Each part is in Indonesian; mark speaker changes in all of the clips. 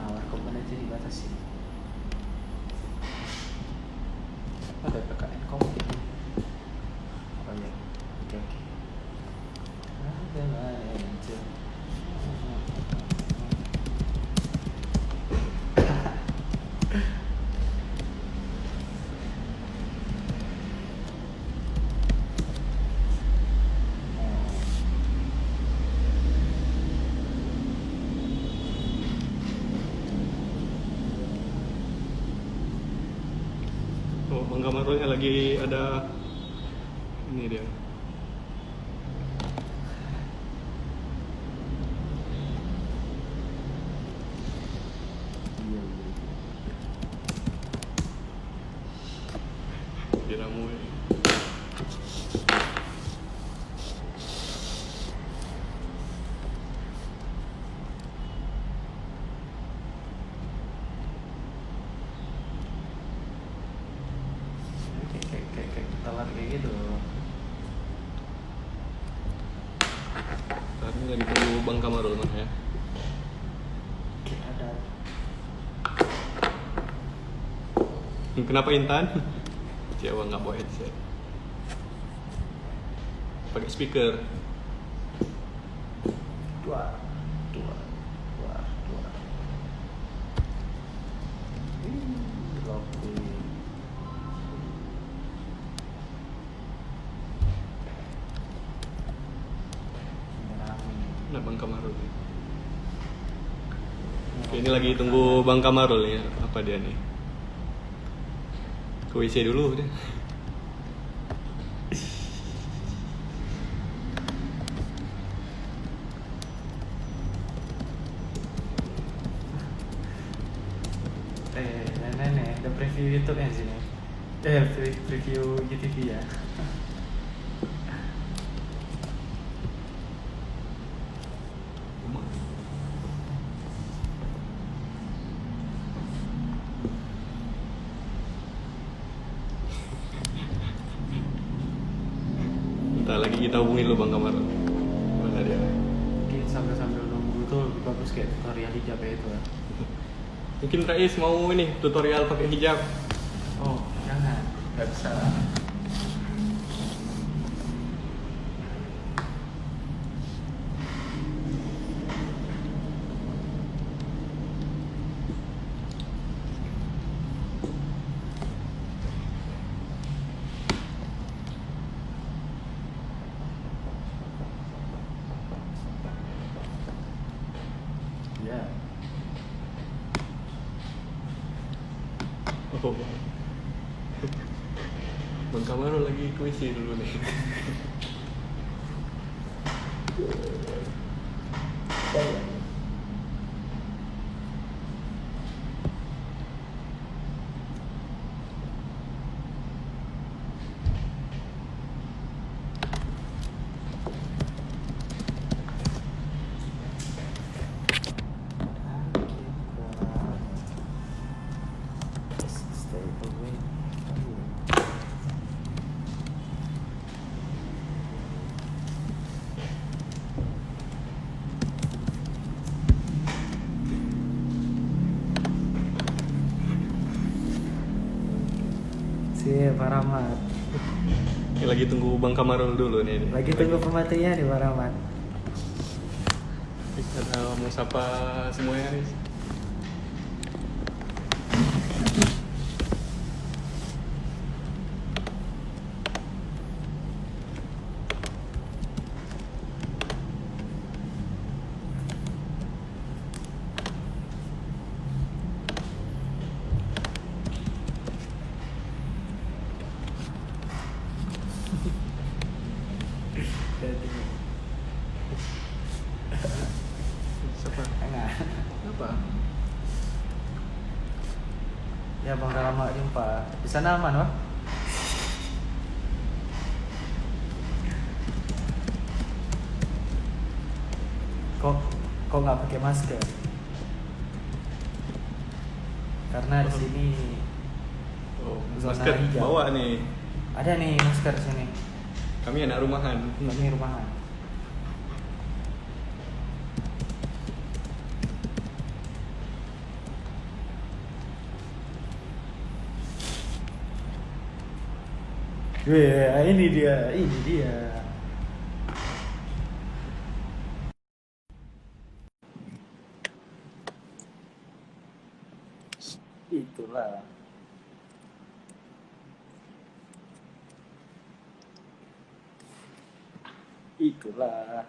Speaker 1: Nah, warkopnya itu dibatasi. Ada PKN COVID. Oh iya, oke. Ada manajer.
Speaker 2: Oh, Bang Kamarulnya lagi ada ini dia.
Speaker 1: Iya.
Speaker 2: Diramu.
Speaker 1: Kayak telat kayak gitu.
Speaker 2: Saat ini lagi tunggu Bang Kamarul mah ya.
Speaker 1: Kayak ada.
Speaker 2: Kenapa Intan? Siapa nggak bawa headset? Pakai speaker.
Speaker 1: Dua. Loki.
Speaker 2: Nah, Bang Kamarul. Oke, ini lagi tunggu Bang Kamarul ya. Apa dia nih? Ke WC dulu deh.
Speaker 1: Nenek, ada preview YouTube yang sini. Preview GTV ya.
Speaker 2: Bentar lagi kita hubungin lu Bang Kamarul. Mana dia?
Speaker 1: Mungkin sambil nunggu tuh lebih bagus kayak tutorial hijab ya itu ya.
Speaker 2: Mungkin Rais mau ini tutorial pakai hijab.
Speaker 1: Oh, jangan. Gak bisa. Ya.
Speaker 2: Oh. Bang Kamarul lagi ke WC dulu nih.
Speaker 1: Stay away. Si Pak Rahmat.
Speaker 2: Ini lagi tunggu Bang Kamarul dulu nih.
Speaker 1: Lagi tunggu pematinya nih Pak Rahmat.
Speaker 2: Kita mau sapa semuanya nih. Siapa?
Speaker 1: Enggak.
Speaker 2: Apa?
Speaker 1: Ya Bang, udah lama jumpa. Di sana aman, Bang? Kok nggak pakai masker? Karena di sini
Speaker 2: Oh,
Speaker 1: zona
Speaker 2: masker
Speaker 1: hijau.
Speaker 2: bawa nih.
Speaker 1: Ada nih masker di sini.
Speaker 2: Kami anak rumahan.
Speaker 1: Ini rumahan. Ini dia, ini dia. Itulah. Itulah.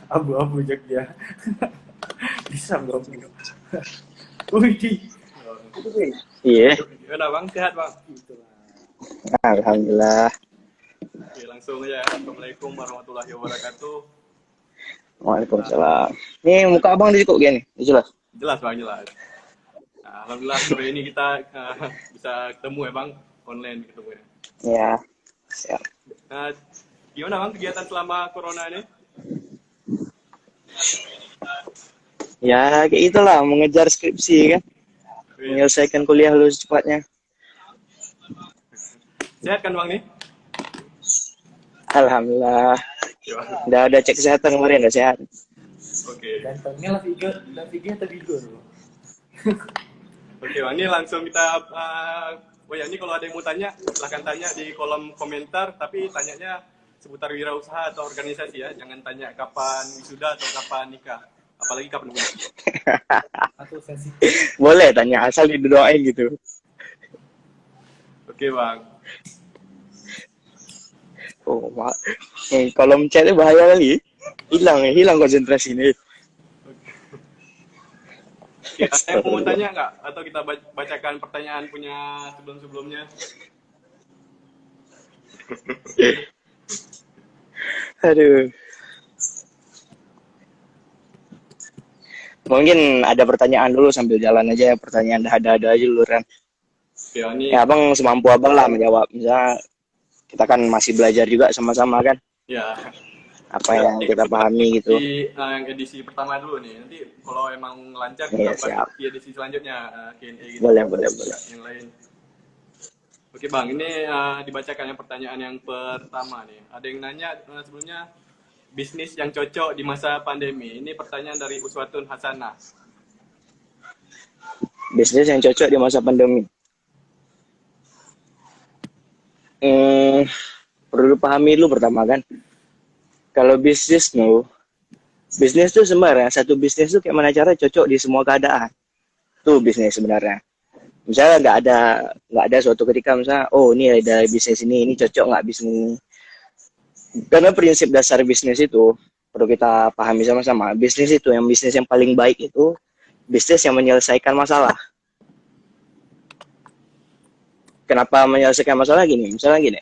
Speaker 1: Abu-abu jak dia. Bisa belum? Wih,
Speaker 3: Iya,
Speaker 2: Gimana bang? Sehat bang?
Speaker 1: itulah.
Speaker 3: alhamdulillah.
Speaker 2: Oke, langsung aja. Assalamualaikum warahmatullahi wabarakatuh.
Speaker 3: Waalaikumsalam. Nih muka abang udah cukup gini, jelas.
Speaker 2: Jelas bang, jelas. Nah, alhamdulillah sore ini kita bisa ketemu ya bang, online ketemu ya.
Speaker 3: Ya, siap.
Speaker 2: Nah, gimana bang kegiatan selama corona ini?
Speaker 3: Ya kayak itulah, mengejar skripsi kan, menyelesaikan kuliah lu secepatnya.
Speaker 2: Sehat kan bang nih?
Speaker 3: Alhamdulillah.
Speaker 2: Ya, Bang.
Speaker 3: Udah ada cek kesehatan kemarin, udah sehat.
Speaker 2: Oke.
Speaker 1: Gantengnya lah Vigo atau Vigo dulu.
Speaker 2: Oke bang, ini langsung kita oh ya, ini kalau ada yang mau tanya, silahkan tanya di kolom komentar, tapi tanyanya seputar wirausaha atau organisasi ya, jangan tanya kapan wisuda atau kapan nikah, apalagi kapan menikah.
Speaker 1: Atau sensitif.
Speaker 3: Boleh tanya, asal didoain gitu.
Speaker 2: Oke bang.
Speaker 3: Oh, mak. Kolom chatnya bahaya kali. Hilang konsentrasi nih.
Speaker 2: Oke, ada yang mau tanya nggak? Atau kita bacakan pertanyaan punya sebelum-sebelumnya?
Speaker 3: Aduh. Mungkin ada pertanyaan dulu sambil jalan aja, pertanyaan ada aja dulu kan.
Speaker 2: Oke, ini
Speaker 3: Ya abang semampu abang lah menjawab. Misalnya kita kan masih belajar juga sama-sama kan,
Speaker 2: ya.
Speaker 3: apa yang kita pahami gitu.
Speaker 2: Di yang edisi pertama dulu nih. Nanti kalau emang lancar
Speaker 3: Iya,
Speaker 2: kita
Speaker 3: siap.
Speaker 2: bahas di edisi selanjutnya Q&A gitu.
Speaker 3: Boleh.
Speaker 2: Yang lain. Oke bang, ini dibacakan yang pertanyaan yang pertama nih. Ada yang nanya sebelumnya bisnis yang cocok di masa pandemi. Ini pertanyaan dari Uswatun Hasanah.
Speaker 3: Bisnis yang cocok di masa pandemi. Perlu pahami dulu pertama kan. Kalau bisnis tuh sebenarnya satu bisnis tuh kayak mana cara cocok di semua keadaan. Tuh bisnis sebenarnya. Misalnya nggak ada suatu ketika misalnya ini ada bisnis ini cocok nggak bisnis ini. Karena prinsip dasar bisnis itu perlu kita pahami sama-sama. Bisnis yang paling baik itu bisnis yang menyelesaikan masalah. Kenapa menyelesaikan masalah gini? Misalnya gini,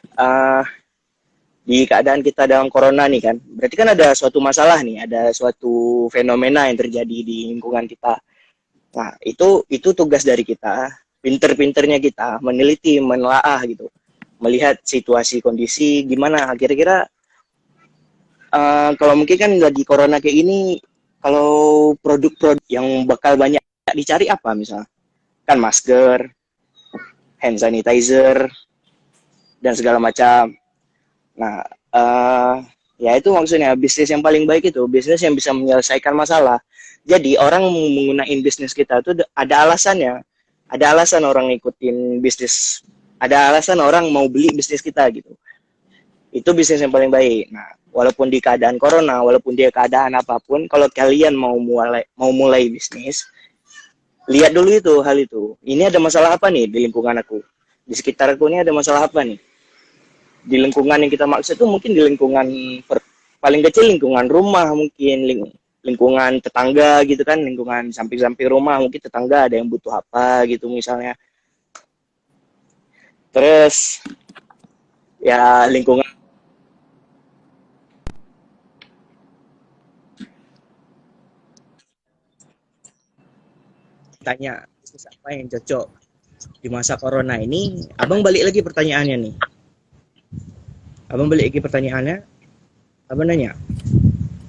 Speaker 3: di keadaan kita dalam corona nih kan, berarti kan ada suatu masalah nih, ada suatu fenomena yang terjadi di lingkungan kita. Nah, itu tugas dari kita, pinter-pinternya kita meneliti, menelaah gitu, melihat situasi kondisi gimana. Kira-kira kalau mungkin kan lagi corona kayak ini, kalau produk-produk yang bakal banyak dicari apa misalnya? Kan masker, hand sanitizer, dan segala macam. Nah, ya itu maksudnya bisnis yang paling baik itu bisnis yang bisa menyelesaikan masalah. Jadi orang menggunakan bisnis kita itu ada alasannya. Ada alasan orang ngikutin bisnis. Ada alasan orang mau beli bisnis kita gitu. Itu bisnis yang paling baik. Nah, walaupun di keadaan corona, walaupun di keadaan apapun, kalau kalian mau mulai bisnis, lihat dulu itu hal itu. Ini ada masalah apa nih di lingkungan aku? Di sekitar aku ini ada masalah apa nih? Di lingkungan yang kita maksud itu mungkin di lingkungan paling kecil lingkungan rumah, mungkin lingkungan tetangga gitu kan, lingkungan samping-samping rumah, mungkin tetangga ada yang butuh apa gitu misalnya. Terus ya lingkungan tanya apa yang cocok di masa corona ini. Abang balik lagi pertanyaannya nih. Abang nanya,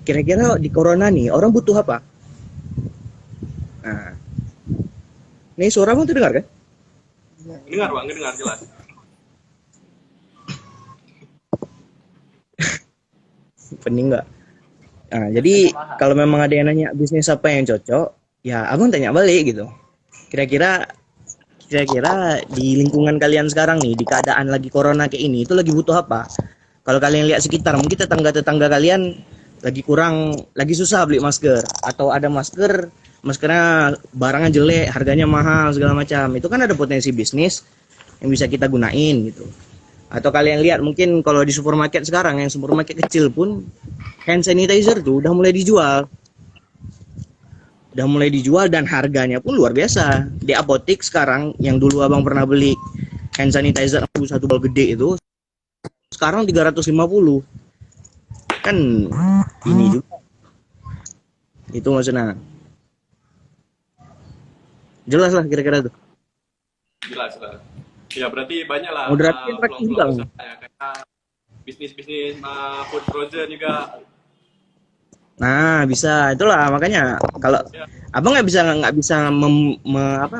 Speaker 3: kira-kira di corona nih orang butuh apa? Nah, ini suara abang tuh dengar kan?
Speaker 2: Dengar bang, dengar jelas.
Speaker 3: Pening nggak? Nah, jadi kalau memang ada yang nanya bisnis apa yang cocok, ya abang tanya balik gitu. Kira-kira kira-kira di lingkungan kalian sekarang nih, di keadaan lagi corona kayak ini, itu lagi butuh apa? Kalau kalian lihat sekitar, mungkin tetangga-tetangga kalian lagi kurang, lagi susah beli masker, atau ada masker, maskernya barangnya jelek, harganya mahal segala macam. Itu kan ada potensi bisnis yang bisa kita gunain gitu. Atau kalian lihat mungkin kalau di supermarket sekarang, yang supermarket kecil pun hand sanitizer tuh udah mulai dijual. Udah mulai dijual dan harganya pun luar biasa. Di apotik sekarang yang dulu abang pernah beli hand sanitizer satu bal gede itu sekarang 350. Kan ini juga. Itu maksudnya. Jelas lah kira-kira tuh.
Speaker 2: Jelas lah. Ya berarti banyak lah
Speaker 3: Moderator
Speaker 2: peluang-peluang usaha ya. Kayak bisnis-bisnis food frozen juga.
Speaker 3: Nah, bisa. Itulah makanya kalau abang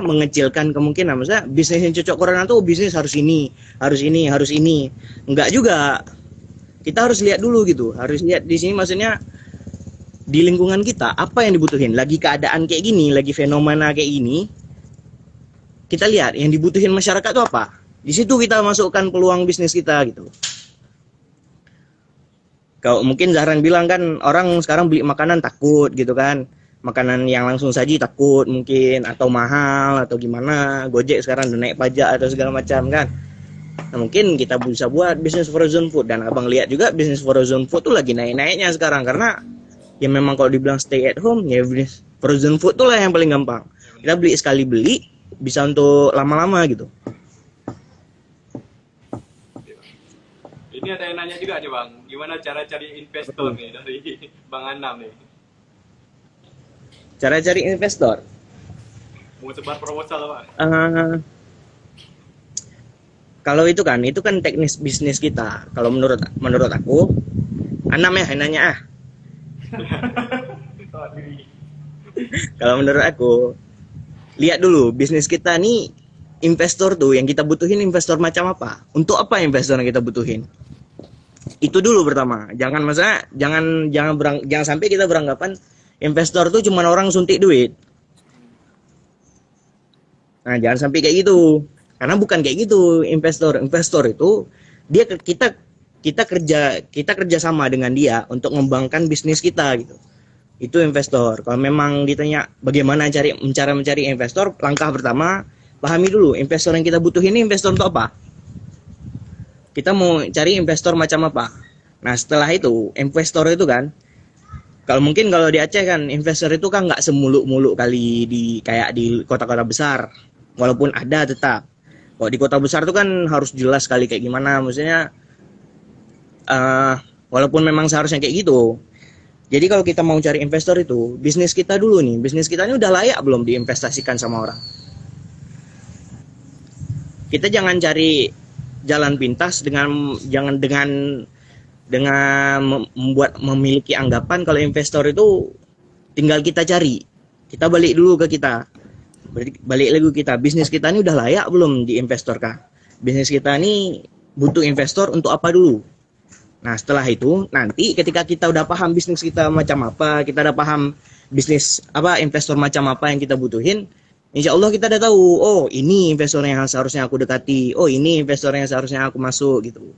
Speaker 3: mengecilkan kemungkinan. Maksudnya bisnis yang cocok corona tuh bisnis harus ini, harus ini, harus ini. Enggak juga. Kita harus lihat dulu gitu. Harus lihat di sini maksudnya di lingkungan kita apa yang dibutuhin. Lagi keadaan kayak gini, lagi fenomena kayak gini. Kita lihat yang dibutuhin masyarakat itu apa. Di situ kita masukkan peluang bisnis kita gitu. Kalau mungkin Zahran bilang kan orang sekarang beli makanan takut gitu kan. Makanan yang langsung saji takut mungkin atau mahal atau gimana. Gojek sekarang udah naik pajak atau segala macam kan. Nah, mungkin kita bisa buat bisnis frozen food dan abang lihat juga bisnis frozen food tuh lagi naik-naiknya sekarang karena ya memang kalau dibilang stay at home ya bisnis frozen food tuh lah yang paling gampang. Kita beli sekali beli bisa untuk lama-lama gitu.
Speaker 2: Ini ada yang nanya juga nih Bang, gimana cara cari investor nih dari Bang Anam nih?
Speaker 3: Cara cari investor?
Speaker 2: Mau sebar proposal Pak?
Speaker 3: Kalau itu kan teknis bisnis kita. Kalau menurut aku, Anam ya nanya Kalau menurut aku, lihat dulu bisnis kita nih investor tuh yang kita butuhin investor macam apa? Untuk apa investor yang kita butuhin? Itu dulu pertama. Jangan sampai kita beranggapan investor tuh cuma orang suntik duit. Nah, jangan sampai kayak gitu. Karena bukan kayak gitu investor. Investor itu kita kerja sama dengan dia untuk mengembangkan bisnis kita gitu. Itu investor. Kalau memang ditanya bagaimana cara mencari investor, langkah pertama pahami dulu investor yang kita butuhin ini investor untuk apa. Kita mau cari investor macam apa. Nah setelah itu investor itu kan, kalau di Aceh kan investor itu kan nggak semuluk-muluk kali kayak di kota-kota besar. Walaupun ada tetap. Kalau di kota besar itu kan harus jelas sekali kayak gimana. Maksudnya walaupun memang seharusnya kayak gitu. Jadi kalau kita mau cari investor itu, bisnis kita dulu nih. Bisnis kita ini udah layak belum diinvestasikan sama orang? Kita jangan cari jalan pintas dengan memiliki anggapan kalau investor itu tinggal kita cari. Kita balik dulu ke kita. Balik lagi kita. Bisnis kita ini udah layak belum diinvestorkan? Bisnis kita ini butuh investor untuk apa dulu? Nah setelah itu nanti ketika kita udah paham bisnis kita macam apa, kita udah paham bisnis investor macam apa yang kita butuhin, insya Allah kita udah tahu, oh ini investor yang seharusnya aku dekati, oh ini investor yang seharusnya aku masuk gitu.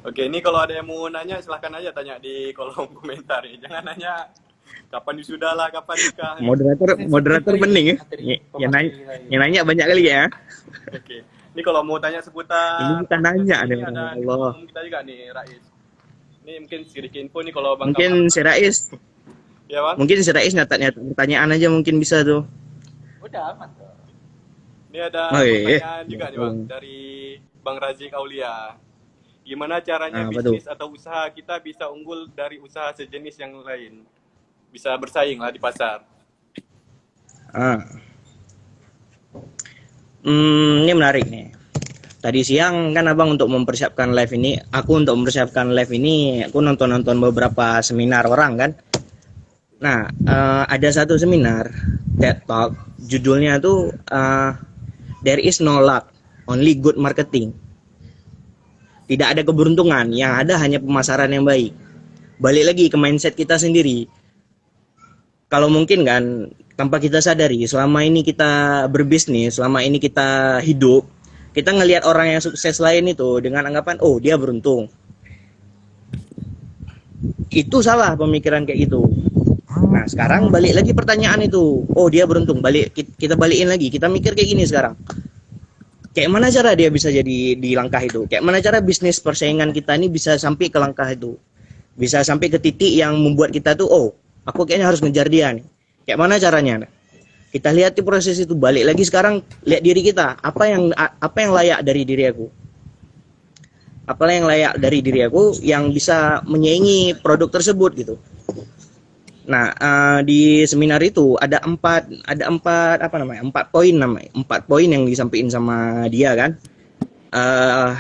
Speaker 2: Oke, ini kalau ada yang mau nanya silahkan aja tanya di kolom komentar ya. Jangan nanya kapan wisuda lah, kapan nikah.
Speaker 3: Moderator bening ya. Yang nanya banyak kali ya.
Speaker 2: Oke. Ini kalau mau tanya seputar
Speaker 3: ini kita nanya
Speaker 2: ini ada
Speaker 3: Allah.
Speaker 2: Kita juga nih Rais. Ini mungkin sedikit info nih kalau Bang
Speaker 3: mungkin si Rais. Ya, Bang. Mungkin si Rais nyata pertanyaan aja mungkin bisa tuh.
Speaker 2: Udah aman tuh. Ini ada pertanyaan juga nih Bang dari Bang Razik Aulia. Gimana caranya bisnis atau usaha kita bisa unggul dari usaha sejenis yang lain? Bisa bersaing lah di pasar.
Speaker 3: Ini menarik nih. Tadi siang kan abang untuk mempersiapkan live ini, aku nonton beberapa seminar orang kan. Nah, ada satu seminar TED Talk, judulnya tuh There is no luck, only good marketing. Tidak ada keberuntungan, yang ada hanya pemasaran yang baik. balik lagi ke mindset kita sendiri. Kalau mungkin kan tanpa kita sadari, selama ini kita berbisnis, selama ini kita hidup, kita ngelihat orang yang sukses lain itu dengan anggapan, oh dia beruntung. Itu salah pemikiran kayak gitu. Nah sekarang balik lagi pertanyaan itu, oh dia beruntung, kita balikin lagi, kita mikir kayak gini sekarang. Kayak mana cara dia bisa jadi di langkah itu? Kayak mana cara bisnis persaingan kita ini bisa sampai ke langkah itu? Bisa sampai ke titik yang membuat kita tuh, oh aku kayaknya harus ngejar dia nih. Kayak mana caranya? Kita lihat di proses itu, balik lagi sekarang lihat diri kita, apa yang layak dari diri aku? Apa yang layak dari diri aku yang bisa menyaingi produk tersebut gitu. Nah, di seminar itu ada empat poin yang disampaikan sama dia kan.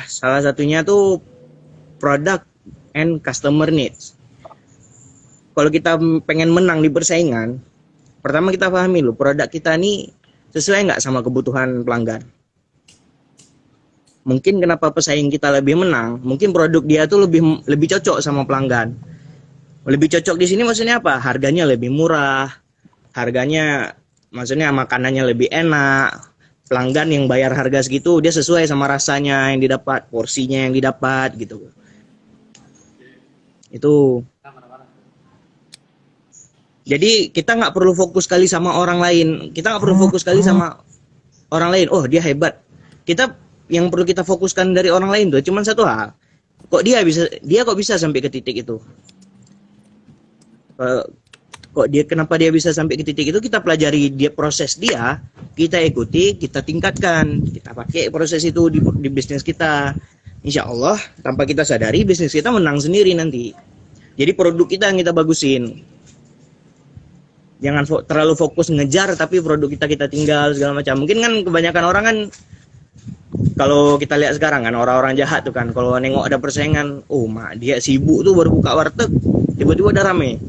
Speaker 3: Salah satunya tuh product and customer needs. Kalau kita pengen menang di persaingan, pertama kita pahami loh, produk kita ini sesuai nggak sama kebutuhan pelanggan. Mungkin kenapa pesaing kita lebih menang, mungkin produk dia tuh lebih cocok sama pelanggan. Lebih cocok di sini maksudnya apa? Harganya lebih murah, maksudnya makanannya lebih enak. Pelanggan yang bayar harga segitu dia sesuai sama rasanya yang didapat, porsinya yang didapat gitu. Itu. Jadi kita nggak perlu fokus sekali sama orang lain. Kita nggak perlu fokus sekali sama orang lain. Oh dia hebat. Yang perlu kita fokuskan dari orang lain tuh cuma satu hal. Kok bisa sampai ke titik itu? Kenapa dia bisa sampai ke titik itu? Kita pelajari proses dia, kita ikuti, kita tingkatkan, kita pakai proses itu di bisnis kita. Insya Allah tanpa kita sadari bisnis kita menang sendiri nanti. Jadi produk kita yang kita bagusin. Jangan terlalu fokus ngejar tapi produk kita tinggal segala macam. Mungkin kan kebanyakan orang kan kalau kita lihat sekarang kan orang-orang jahat tuh kan kalau nengok ada persaingan, oh mak dia sibuk tuh baru buka warteg, tiba-tiba udah rame.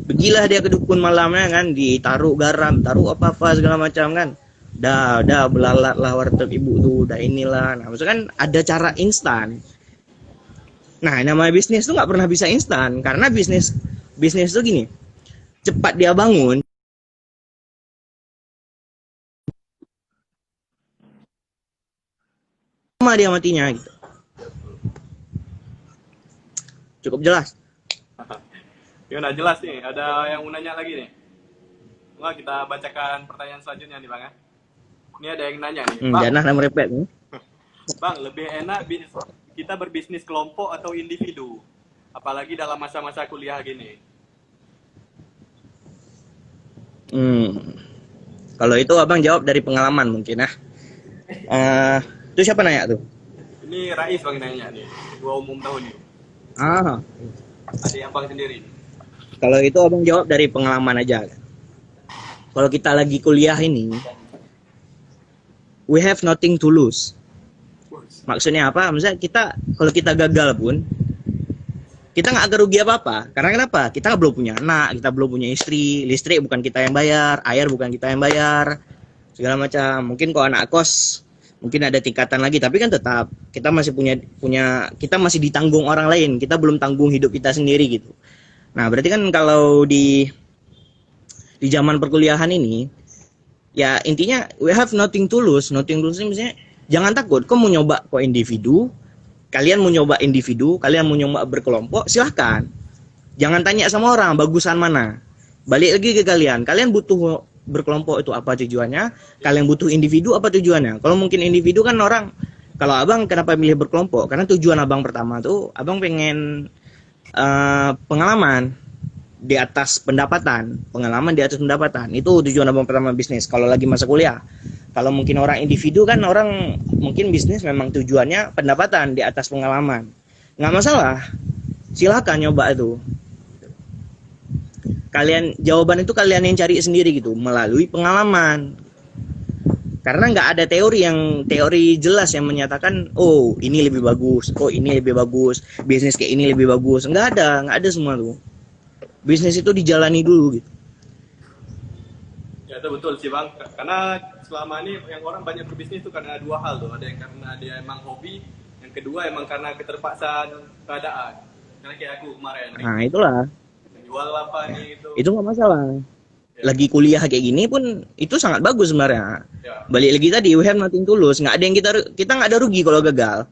Speaker 3: Begilah dia ke dukun malamnya kan, ditaruh garam, taruh apa-apa segala macam kan. Dah belalat lah warteg ibu tuh, dah inilah. Nah, maksudnya kan ada cara instan. Nah, namanya bisnis tuh nggak pernah bisa instan karena bisnis tuh gini, cepat dia bangun, sama dia matinya gitu. Cukup jelas.
Speaker 2: Gimana, jelas nih? Ada yang mau nanya lagi nih? Wah, kita bacakan pertanyaan selanjutnya nih Bang ya. Ini ada yang nanya nih. Bang,
Speaker 3: Jangan merepet nih.
Speaker 2: Bang, lebih enak kita berbisnis kelompok atau individu? Apalagi dalam masa-masa kuliah gini.
Speaker 3: Kalau itu abang jawab dari pengalaman mungkin ya. Itu siapa nanya tuh?
Speaker 2: Ini Rais Bang nanya nih, ketua umum tahun ini. Ada yang Bang sendiri.
Speaker 3: Kalau itu abang jawab dari pengalaman aja. Kalau kita lagi kuliah ini, we have nothing to lose. Maksudnya apa? Maksudnya kalau kita gagal pun, kita nggak ada rugi apa-apa. Karena kenapa? Kita belum punya anak, kita belum punya istri, listrik bukan kita yang bayar, air bukan kita yang bayar, segala macam. Mungkin kalau anak kos, mungkin ada tingkatan lagi, tapi kan tetap kita masih kita masih ditanggung orang lain, kita belum tanggung hidup kita sendiri gitu. Nah, berarti kan kalau di zaman perkuliahan ini, ya intinya we have nothing to lose. Nothing to lose ini misalnya, jangan takut, kau mau nyoba kalian mau nyoba berkelompok, silahkan. Jangan tanya sama orang, bagusan mana. Balik lagi ke kalian butuh berkelompok itu apa tujuannya, kalian butuh individu apa tujuannya. Kalau mungkin individu kan kalau abang kenapa milih berkelompok, karena tujuan abang pertama tuh, abang pengen pengalaman di atas pendapatan, itu tujuan abang pertama bisnis kalau lagi masa kuliah. Kalau mungkin orang individu kan orang mungkin bisnis memang tujuannya pendapatan di atas pengalaman, nggak masalah, silakan nyoba itu. Jawaban itu kalian yang cari sendiri gitu melalui pengalaman. Karena nggak ada teori jelas yang menyatakan oh ini lebih bagus, oh ini lebih bagus, bisnis kayak ini lebih bagus. Nggak ada semua tuh. Bisnis itu dijalani dulu gitu.
Speaker 2: Ya itu betul sih Bang. Karena selama ini yang orang banyak berbisnis itu karena dua hal tuh. Ada yang karena dia emang hobi, yang kedua emang karena keterpaksaan keadaan. Karena kayak aku kemarin
Speaker 3: Nah itulah,
Speaker 2: jual apa nih itu.
Speaker 3: itu nggak masalah. Lagi kuliah kayak gini pun itu sangat bagus sebenarnya.
Speaker 2: Ya.
Speaker 3: Balik lagi tadi, we have nothing to lose. Nggak ada yang kita nggak ada rugi kalau gagal.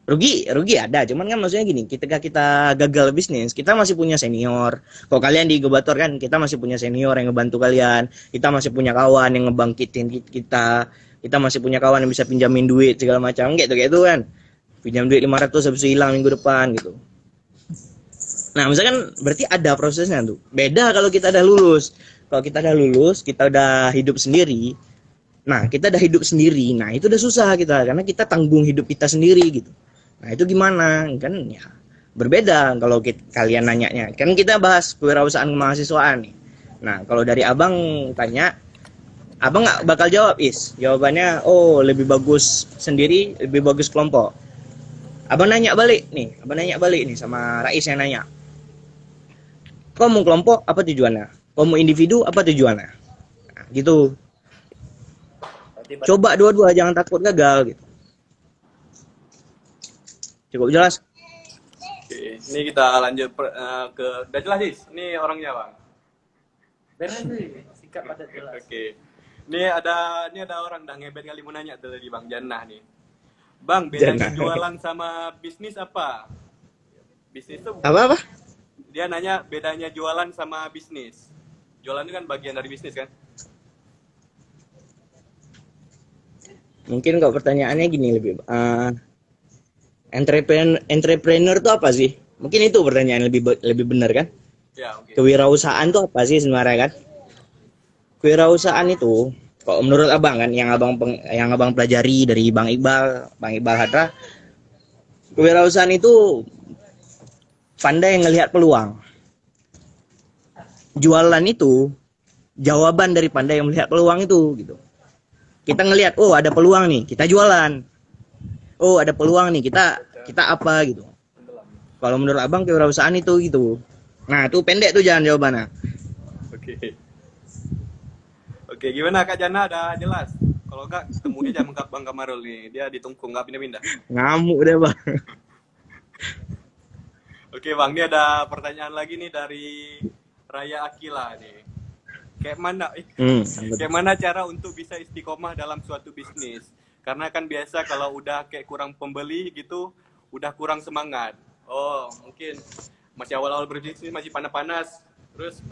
Speaker 3: Rugi ada, cuman kan maksudnya gini, ketika kita gagal bisnis, kita masih punya senior. Kalau kalian di inkubator kan, kita masih punya senior yang ngebantu kalian, kita masih punya kawan yang ngebangkitin kita masih punya kawan yang bisa pinjamin duit segala macam, kayak gitu kan. Pinjam duit 500 habis itu hilang minggu depan gitu. Nah, misalkan berarti ada prosesnya tuh. Beda kalau kita udah lulus. Kalau kita udah lulus, kita udah hidup sendiri. Nah, kita udah hidup sendiri. Nah, itu udah susah kita karena kita tanggung hidup kita sendiri gitu. Nah, itu gimana? Kan ya berbeda kalau kalian nanyanya. Kan kita bahas kewirausahaan kemahasiswaan nih. Nah, kalau dari Abang tanya, Abang nggak bakal jawab, Jawabannya, oh lebih bagus sendiri, lebih bagus kelompok. Abang nanya balik nih sama Rais yang nanya. Kau mau kelompok, apa tujuannya? Kau mau individu, apa tujuannya? Nah, gitu. Coba dua-dua, jangan takut gagal gitu. Cukup jelas?
Speaker 2: Oke, ini kita lanjut ke udah jelas Is. Ini orangnya bang.
Speaker 1: Beres sih, sikap padat jelas.
Speaker 2: Oke, ini ada orang dah ngebet kali mau nanya tuh tadi bang Jannah nih. Bang, bedanya jualan sama bisnis apa? Bisnis tuh
Speaker 3: Apa?
Speaker 2: dia nanya bedanya jualan sama bisnis. Jualan itu kan bagian dari bisnis kan?
Speaker 3: Mungkin kok pertanyaannya gini lebih. Entrepreneur itu apa sih? Mungkin itu pertanyaan lebih benar kan?
Speaker 2: Ya, oke.
Speaker 3: Kewirausahaan itu apa sih sebenarnya kan? Kewirausahaan itu, kalau menurut Abang kan, yang abang pelajari dari Bang Iqbal Hadra, kewirausahaan itu pandai ngelihat peluang. Jualan itu jawaban dari pandai yang melihat peluang itu gitu. Kita ngelihat, oh ada peluang nih, kita jualan. Oh ada peluang nih, kita apa gitu. Kalau menurut Abang kewirausahaan itu gitu. Nah itu pendek tuh jawabannya.
Speaker 2: Oke, gimana Kak Jana? Ada jelas? Kalau enggak, temunya jangan Bang Kamarul nih. Dia ditungkung, nggak pindah-pindah.
Speaker 3: Ngamuk deh Bang.
Speaker 2: Oke Bang, ini ada pertanyaan lagi nih dari Raya Akila nih. Kayak mana cara untuk bisa istiqomah dalam suatu bisnis? Karena kan biasa kalau udah kayak kurang pembeli gitu, udah kurang semangat. Oh, mungkin masih awal-awal berbisnis masih panas-panas, terus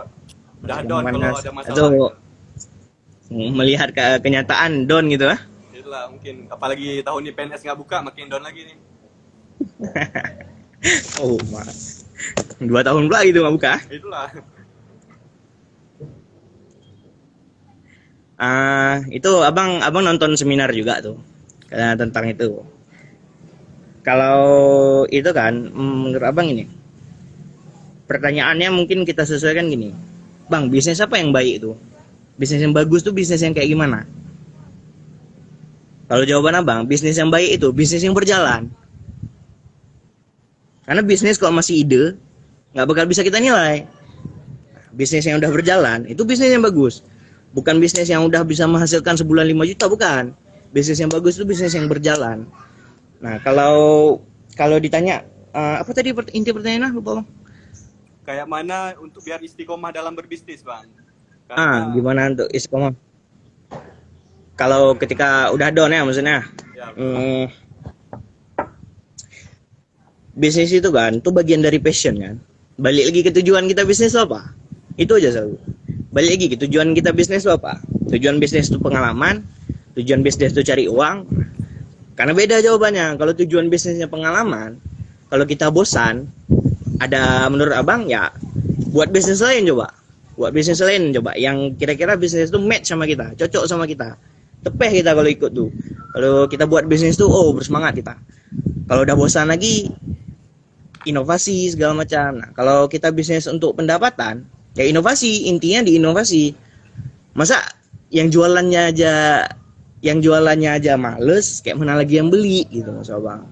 Speaker 2: udah down kalau ada masalah.
Speaker 3: Atau melihat kenyataan down gitu lah.
Speaker 2: Itulah mungkin, apalagi tahun ini PNS nggak buka, makin down lagi nih.
Speaker 3: Oh, mas. 2 tahun pula gitu nggak buka.
Speaker 2: Itulah.
Speaker 3: Itu abang nonton seminar juga tuh tentang itu. Kalau itu kan menurut abang ini pertanyaannya mungkin kita sesuaikan gini, Bang, bisnis apa yang baik itu? Bisnis yang bagus tuh bisnis yang kayak gimana? Kalau jawaban abang, bisnis yang baik itu bisnis yang berjalan. Karena bisnis kalau masih ide nggak bakal bisa kita nilai. Bisnis yang udah berjalan itu bisnis yang bagus. Bukan bisnis yang udah bisa menghasilkan sebulan 5 juta, bukan. Bisnis yang bagus itu bisnis yang berjalan. Nah, kalau ditanya apa tadi inti pertanyaannya, lupa Bang.
Speaker 2: Kayak mana untuk biar istiqomah dalam berbisnis, Bang? Karena...
Speaker 3: gimana untuk istiqomah? Kalau ketika udah down ya maksudnya.
Speaker 2: Ya,
Speaker 3: bisnis itu kan, itu bagian dari passion kan. Balik lagi ke tujuan kita bisnis itu apa? Itu aja selalu. Balik lagi ke tujuan kita bisnis itu apa? Tujuan bisnis itu pengalaman, tujuan bisnis itu cari uang. Karena beda jawabannya. Kalau tujuan bisnisnya pengalaman, kalau kita bosan, ada menurut abang ya buat bisnis lain coba. Buat bisnis lain coba yang kira-kira bisnis itu match sama kita, cocok sama kita. Tepeh kita kalau ikut tuh. Kalau kita buat bisnis tuh, oh bersemangat kita. Kalau udah bosan lagi, inovasi segala macam. Nah, kalau kita bisnis untuk pendapatan, ya inovasi, intinya di inovasi. Masa yang jualannya aja males, kayak mana lagi yang beli gitu Mas Abang.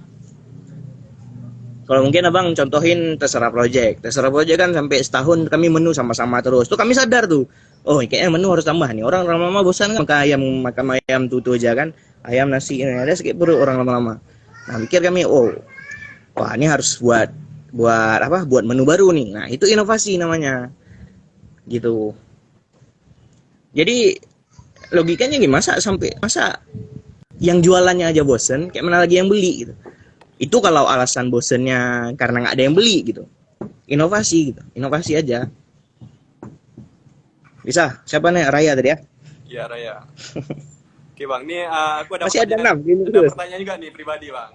Speaker 3: Kalau mungkin abang contohin terserah project kan sampai setahun kami menu sama-sama terus. Tuh kami sadar tuh, oh kayaknya menu harus tambah nih. Orang lama-lama bosan kan makan ayam tuh aja kan, ayam nasi ada sedikit perut orang lama-lama. Nah pikir kami, wah ini harus buat buat menu baru nih. Nah, itu inovasi namanya. Gitu. Jadi logikanya gimana, masa yang jualannya aja bosen, kayak mana lagi yang beli gitu. Itu kalau alasan bosennya karena nggak ada yang beli gitu. Inovasi gitu. Inovasi aja. Bisa. Siapa nih? Raya tadi ya?
Speaker 2: Iya, Raya. Oke Bang, ini aku ada
Speaker 3: Masih ada
Speaker 2: pertanyaan,
Speaker 3: 6 gini
Speaker 2: ada
Speaker 3: terus.
Speaker 2: pertanyaan juga nih pribadi Bang.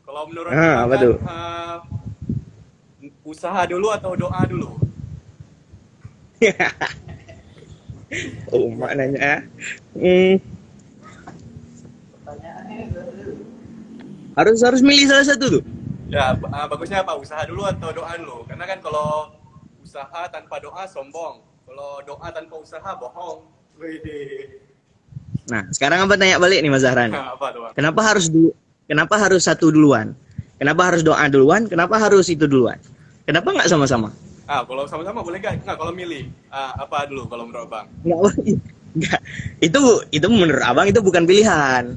Speaker 2: Kalau menurut
Speaker 3: Ah,
Speaker 2: Abang
Speaker 3: apa
Speaker 2: kan
Speaker 3: tuh?
Speaker 2: usaha dulu atau doa dulu?
Speaker 3: Oh, maknanya. Hmm, harus milih salah satu tuh.
Speaker 2: Ya, bagusnya apa? Usaha dulu atau doa dulu? Karena kan kalau usaha tanpa doa sombong. Kalau doa tanpa usaha bohong. Wih.
Speaker 3: Nah, sekarang apa tanya balik nih Mas Zahran?
Speaker 2: Apa tuh Bang?
Speaker 3: Kenapa harus satu duluan? Kenapa harus doa duluan? Kenapa harus itu duluan? Kenapa nggak sama-sama?
Speaker 2: Kalau sama-sama boleh gak? Nggak, kalau milih. Apa dulu kalau menurut Bang?
Speaker 3: Nggak. Itu menurut abang itu bukan pilihan.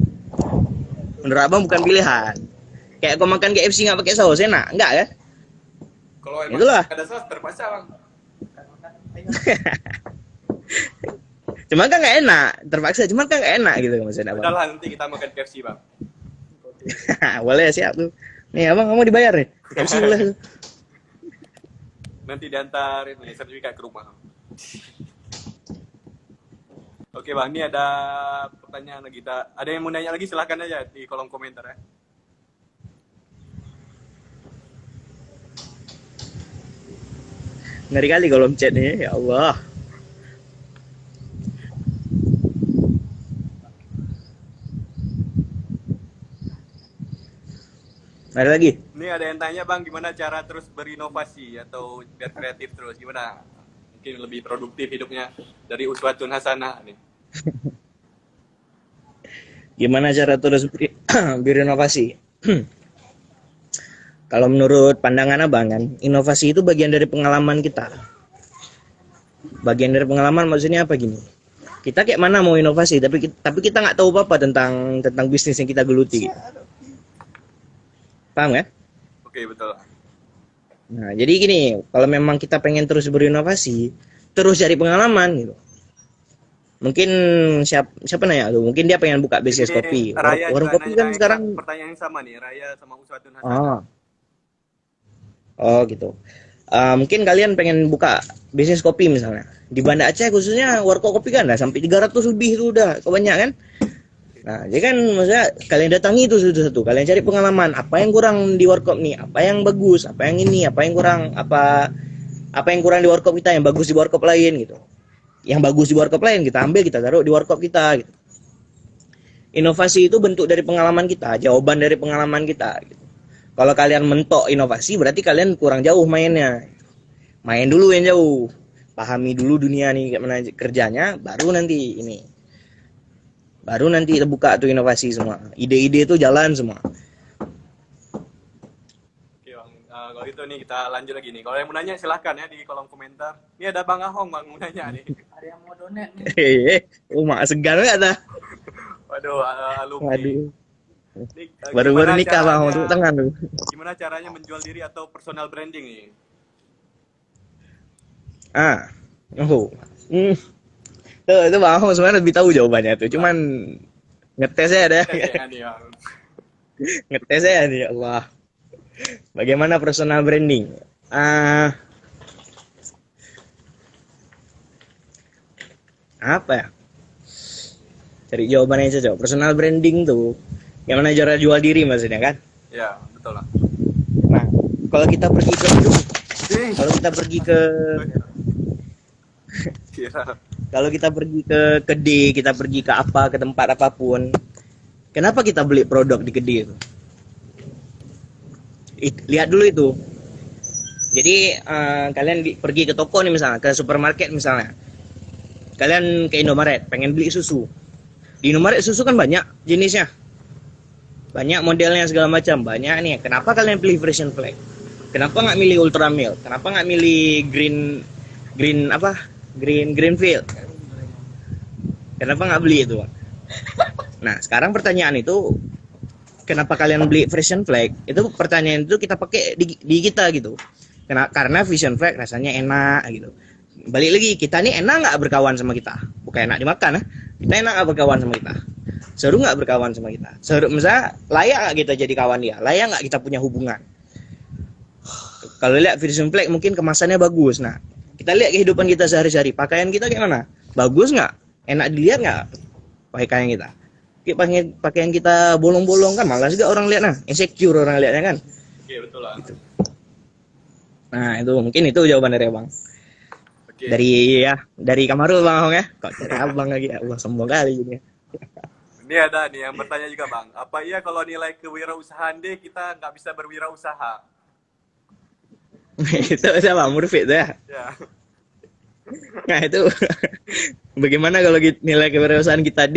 Speaker 3: Menurut abang bukan pilihan. Kayak kau makan KFC nggak pakai saus enak? Enggak kan?
Speaker 2: Kalau emang
Speaker 3: Itulah.
Speaker 2: ada saus terpaksa Bang.
Speaker 3: Cuman kan nggak enak, terpaksa. Cuman kan nggak enak gitu maksudnya abang.
Speaker 2: Udahlah nanti kita makan KFC Bang.
Speaker 3: Boleh, siap tuh. Nih abang kamu dibayar nih. KFC boleh tuh.
Speaker 2: Nanti diantar ini sertifikat ke rumah. Oke Bang, ini ada pertanyaan lagi. Ada yang mau nanya lagi silahkan aja di kolom komentar ya.
Speaker 3: Ngeri kali kolom chat nih, ya Allah. Ada lagi?
Speaker 2: Ini ada yang tanya Bang, gimana cara terus berinovasi atau biar kreatif terus? Gimana? Mungkin lebih produktif hidupnya dari uswatun hasanah nih.
Speaker 3: Gimana cara terus berinovasi? Kalau menurut pandangan abang kan, inovasi itu bagian dari pengalaman kita. Bagian dari pengalaman maksudnya apa gini? Kita kayak mana mau inovasi, tapi kita nggak tahu apa-apa tentang bisnis yang kita geluti. Paham ya?
Speaker 2: Oke, betul.
Speaker 3: Nah, jadi gini, kalau memang kita pengen terus berinovasi, terus cari pengalaman gitu. Mungkin siapa nanya tuh? Mungkin dia pengen buka bisnis
Speaker 2: Ini
Speaker 3: kopi.
Speaker 2: Raya
Speaker 3: Warung
Speaker 2: juga
Speaker 3: kopi
Speaker 2: nanya
Speaker 3: kan sekarang.
Speaker 2: pertanyaan yang sama nih, Raya sama uswatun hasanah.
Speaker 3: Oh gitu. Mungkin kalian pengen buka bisnis kopi misalnya. Di Banda Aceh khususnya warkop kopi kan sampai 300 lebih itu udah kebanyakan kan. Nah, jadi kan maksudnya kalian datangi itu satu-satu. Kalian cari pengalaman, apa yang kurang di warkop nih, apa yang bagus, apa yang ini, apa yang kurang, apa yang kurang di warkop kita, yang bagus di warkop lain gitu. Yang bagus di warkop lain kita ambil, kita taruh di warkop kita gitu. Inovasi itu bentuk dari pengalaman kita, jawaban dari pengalaman kita gitu. Kalau kalian mentok inovasi berarti kalian kurang jauh mainnya. Main dulu yang jauh. Pahami dulu dunia nih kayak mana kerjanya, baru nanti terbuka tuh inovasi semua. Ide-ide itu jalan semua.
Speaker 2: Oke Bang, kalau itu nih kita lanjut lagi nih. Kalau yang mau nanya silahkan ya di kolom komentar. Ini ada Bang Ahong Bang mau nanya nih.
Speaker 1: Ada yang mau donat nih.
Speaker 3: Mak segar banget dah.
Speaker 2: Waduh, alumni.
Speaker 3: Waduh.
Speaker 2: Ini,
Speaker 3: Baru-baru
Speaker 2: gimana
Speaker 3: nikah Bang,
Speaker 2: caranya-
Speaker 3: untuk tangan tuh.
Speaker 2: Gimana caranya menjual diri atau personal branding nih?
Speaker 3: Itu Bang Ahong sebenarnya lebih tahu jawabannya tuh. Cuman ngetes ya deh.
Speaker 2: Ya, nih, Bang.
Speaker 3: Ngetes ya nih, ya Allah. Bagaimana personal branding? Apa ya? Cari jawabannya aja coba. Personal branding tuh gimana cara jual diri maksudnya kan?
Speaker 2: Ya, betul lah.
Speaker 3: Nah, kalau kita pergi ke
Speaker 2: Kira.
Speaker 3: kalau kita pergi ke kedai, kita pergi ke tempat apapun, kenapa kita beli produk di kedai itu? Lihat dulu itu. Jadi kalian pergi ke toko nih misalnya, ke supermarket misalnya. Kalian ke Indomaret, pengen beli susu. Di Indomaret susu kan banyak jenisnya. Banyak modelnya segala macam, banyak nih. Kenapa kalian pilih Frisian Flag? Kenapa nggak milih Ultra Milk? Kenapa nggak milih Greenfield? Kenapa nggak beli itu? Nah, sekarang pertanyaan itu, kenapa kalian beli Vision Flag? Itu pertanyaan itu kita pakai di kita gitu. Karena Vision Flag rasanya enak gitu. Balik lagi, kita nih enak nggak berkawan sama kita? Bukan enak dimakan, kita enak nggak berkawan sama kita? Seru nggak berkawan sama kita? Seru, misalnya layak nggak kita jadi kawan dia? Layak nggak kita punya hubungan? Kalau lihat Vision Flag mungkin kemasannya bagus. Nah, kita lihat kehidupan kita sehari-hari. Pakaian kita gimana? Bagus nggak? Enak dilihat nggak pakaian kita? Pakaian kita bolong-bolong kan malas juga orang lihat, nah insecure orang lihatnya kan.
Speaker 2: Oke, betul lah.
Speaker 3: Gitu. Nah itu mungkin itu jawaban dari abang.
Speaker 2: Oke.
Speaker 3: Dari Kamarul bang Hong ya. Kok dari abang lagi ya? Allah sombong kali ini.
Speaker 2: Ini ada nih yang bertanya juga bang. Apa iya kalau nilai kewirausahaan deh kita nggak bisa berwirausaha?
Speaker 3: Itu siapa? Murfit tuh ya.
Speaker 2: Ya.
Speaker 3: Nah itu bagaimana kalau nilai kewirausahaan kita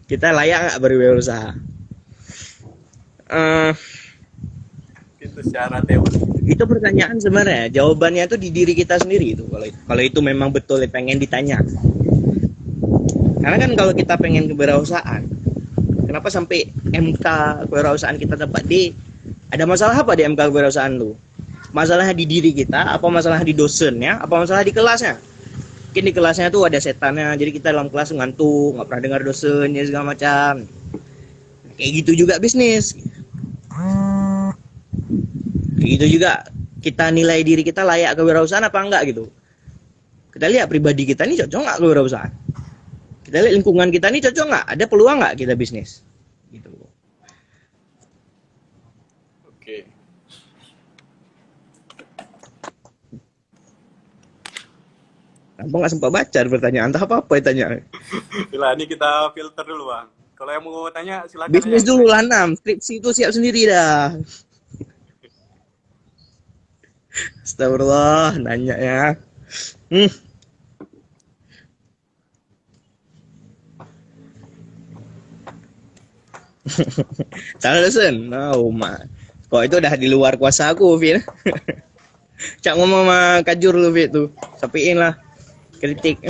Speaker 3: kita layak nggak berwirausaha?
Speaker 2: Itu secara teori.
Speaker 3: Itu pertanyaan sebenarnya jawabannya itu di diri kita sendiri itu kalau itu memang betul pengen ditanya. Karena kan kalau kita pengen kewirausahaan, kenapa sampai MK kewirausahaan kita dapat D? Ada masalah apa di MK kewirausahaan lu? Masalahnya di diri kita, apa masalah di dosennya, apa masalah di kelasnya? Mungkin di kelasnya tuh ada setannya, jadi kita dalam kelas ngantuk, nggak pernah dengar dosennya segala macam. Kayak gitu juga bisnis. Kayak gitu juga kita nilai diri kita layak kewirausahaan apa enggak gitu. Kita lihat pribadi kita ini cocok nggak kewirausahaan. Kita lihat lingkungan kita ini cocok nggak, ada peluang nggak kita bisnis. Gitu.
Speaker 2: Oke.
Speaker 3: Abang nggak sempat baca pertanyaan, entah apa ya tanya.
Speaker 2: Bila ini kita filter dulu bang. Kalau yang mau tanya silakan.
Speaker 3: Bisnis
Speaker 2: aja.
Speaker 3: dulu lah 6, skripsi itu siap sendiri dah. Astagfirullah, nanya ya. Salah dosen? No, kok itu udah di luar kuasa aku, Vin. Cak ngomong sama Kajur lu, Vin tuh. Sapiin lah. Kritik.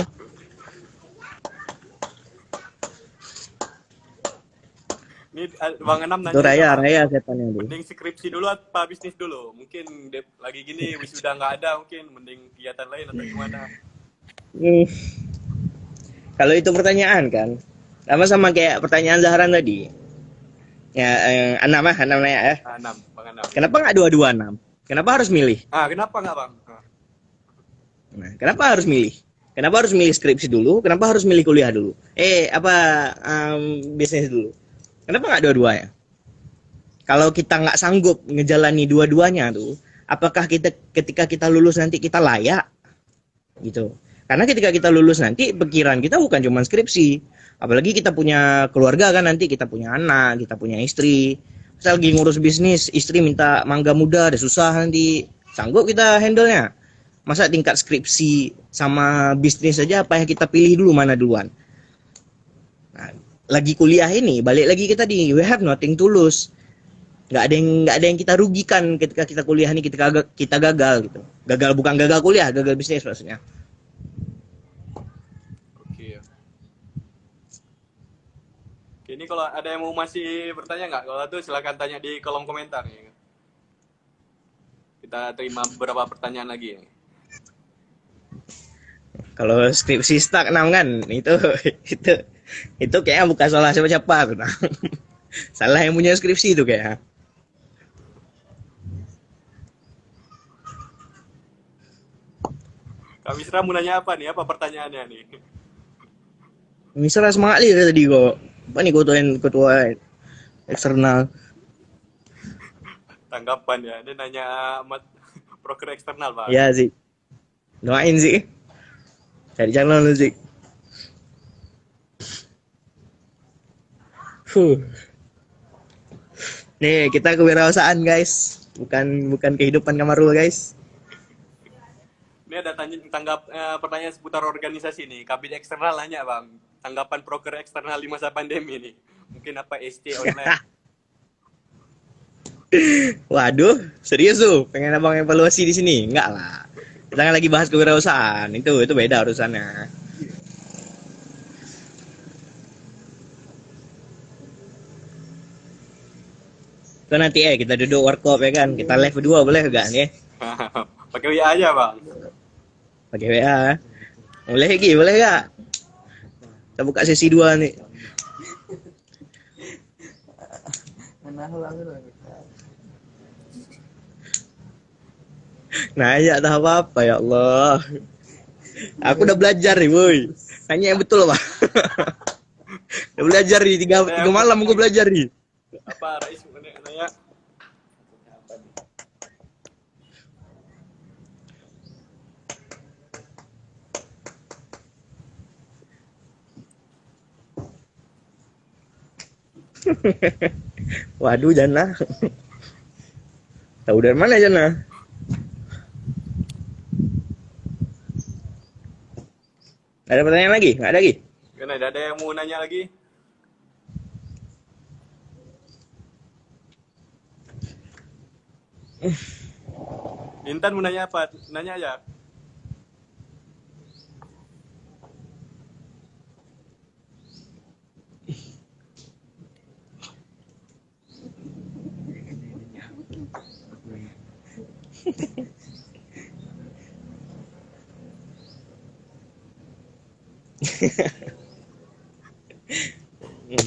Speaker 2: Ini Bang Enam nanya.
Speaker 3: Itu raya setannya tuh.
Speaker 2: Mending skripsi dulu apa bisnis dulu? Mungkin lagi gini wisuda nggak ada, mungkin mending kegiatan lain atau gimana?
Speaker 3: Kalau itu pertanyaan kan, sama kayak pertanyaan Zahran tadi. Ya, Anam nanya ya.
Speaker 2: Enam, Bang Enam.
Speaker 3: Kenapa nggak dua-dua 6? Kenapa harus milih?
Speaker 2: Kenapa nggak bang?
Speaker 3: Nah, kenapa harus milih? Kenapa harus milih skripsi dulu? Kenapa harus milih kuliah dulu? Bisnis dulu? Kenapa nggak dua-duanya? Kalau kita nggak sanggup ngejalani dua-duanya tuh, apakah ketika kita lulus nanti kita layak? Gitu. Karena ketika kita lulus nanti, pikiran kita bukan cuma skripsi. Apalagi kita punya keluarga kan nanti, kita punya anak, kita punya istri. Misal lagi ngurus bisnis, istri minta mangga muda, udah susah nanti. Sanggup kita handle-nya? Masa tingkat skripsi sama bisnis saja apa yang kita pilih dulu mana duluan? Nah, lagi kuliah ini balik lagi kita we have nothing to lose. Nggak ada yang kita rugikan ketika kita kuliah ini kita gagal gitu. Bukan gagal kuliah, gagal bisnis maksudnya.
Speaker 2: Oke. Oke, ini kalau ada yang mau masih bertanya nggak? Kalau itu silakan tanya di kolom komentar nih. Kita terima beberapa pertanyaan lagi nih.
Speaker 3: Kalau skripsi stuck 6 kan itu kayaknya bukan salah siapa-siapa tuh. Salah yang punya skripsi itu kayaknya.
Speaker 2: Kak Misra mau nanya apa nih? Apa pertanyaannya nih?
Speaker 3: Misalnya semangat nih tadi kok. Apa nih ketua eksternal?
Speaker 2: Tanggapan ya. Dia nanya broker eksternal, Pak.
Speaker 3: Iya sih. Doain sih. Cari calon lu sih. Nih, kita kewirausahaan, guys. Bukan kehidupan Kamarul, guys.
Speaker 2: Ini ada pertanyaan seputar organisasi nih. Kabin eksternal nanya, Bang. Tanggapan broker eksternal di masa pandemi nih. Mungkin apa SC online?
Speaker 3: Waduh, serius tuh? Pengen abang evaluasi di sini? Enggak lah. Kita kan lagi bahas kewirausahaan. Itu beda urusannya. Kau nanti kita duduk warkop ya kan, kita live berdua boleh gak nih?
Speaker 2: Pakai WA aja bang.
Speaker 3: Pakai WA. Boleh lagi, boleh gak? Kita buka sesi 2 nih. Nah, ya tak apa-apa ya Allah. Aku udah belajar nih, boy. Tanya yang betul, Pak. Udah belajar nih, 3 malam aku belajar nih.
Speaker 2: Apa Rais nanya?
Speaker 3: Waduh, Jana. Tahu dari mana Jana? Ada pertanyaan lagi? Nggak ada lagi?
Speaker 2: Gimana, ada yang mau nanya lagi? Intan mau nanya apa? Nanya aja.